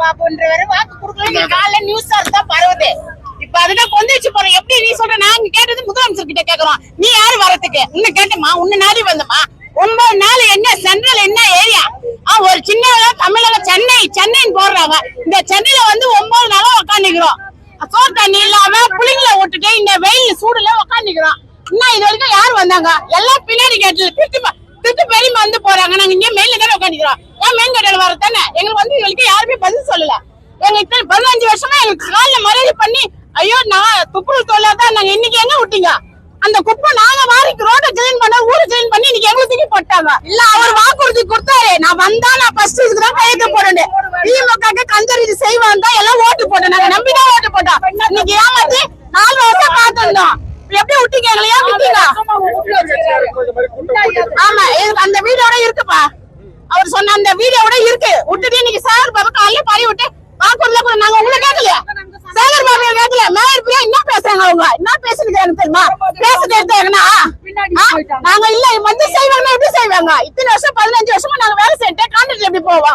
பாப்புன்றவரு வாக்கு கொடுக்கல. காலைல நியூஸ் தான் பரவுது. இப்ப அதுதான் கொண்டுச்சு போறோம். எப்படி நீ சொல்ற? நாங்க கேட்டது முதலமைச்சர் கிட்ட கேக்குறோம். நீ யாரு வரதுக்கு? இன்னும் கேட்டமா? உன்ன நாடி வந்தமா? 9 நாள் என்ன சென்ட்ரல் என்ன ஏரியா? ஒரு சின்ன தமிழக சென்னைன்னு போடுறாங்க. இந்த சென்னையில வந்து 9 நாளா உட்காந்துக்கிறோம். சோறு தண்ணி இல்லாம புளிங்களை விட்டுட்டு இந்த வெயில் சூடுல உட்காந்துக்கிறோம். இன்னும் இது வரைக்கும் யாரு வந்தாங்க? எல்லாம் பின்னாடி கேட்டு திட்டு பெரியமா வந்து போறாங்க. நாங்க இங்க மெயின்ல தானே உட்காந்துக்கிறோம். ஏன் மெயின் கடையில வர தானே? எங்களுக்கு வந்து இவங்களுக்கு யாருமே பதில் சொல்லல. எங்களுக்கு 15 வருஷமா எங்களுக்கு காலைல மரியாதை பண்ணி ஐயோ நான் துப்புரவு தொழிலாதான் நாங்க இன்னைக்கு எங்க விட்டீங்க? அந்த குப்பை நாங்க வாரிக்கு ரோட கிளீன் பண்ண ஊரு கிளீன் பண்ணி இன்னைக்கு எங்களுக்கு தூக்கி போட்டாங்க. இல்ல அவர் வாக்குறுதி கொடுத்தாரு. நான் வந்தா நான் ஃபர்ஸ்ட் இதுக்குதான் கையெழுத்து போறேன். திமுக கஞ்சரி செய்வான் தான் எல்லாம் ஓட்டு போட்டோம். நாங்க நம்பிதான் ஓட்டு போட்டோம். இன்னைக்கு ஏமாத்தி 4 வருஷம் காத்திருந்தோம். எப்படி விட்டீங்க? எங்களை ஏன் விட்டீங்க? ஆமா அந்த வீடியோட இருக்குப்பா. அவர் சொன்ன அந்த வீடியோட இருக்கு. விட்டுட்டு இன்னைக்கு சேகர் பாபா காலையில பறி விட்டு வாக்குறுதில கூட நாங்க உங்களை கேட்கலையா? சேகர் பாபா கேட்கல. மேயர் பிரியா என்ன பேசுறாங்க? அவங்க என்ன பேசுறது எனக்கு தெரியுமா? பேசுறது எடுத்தாங்கன்னா நாங்க இல்ல வந்து செய்வாங்க. எப்படி செய்வாங்க? இத்தனை வருஷம் 15 வருஷமா நாங்க வேலை செஞ்சுட்டு கான்ட்ராக்ட்ல எப்படி போவோம்?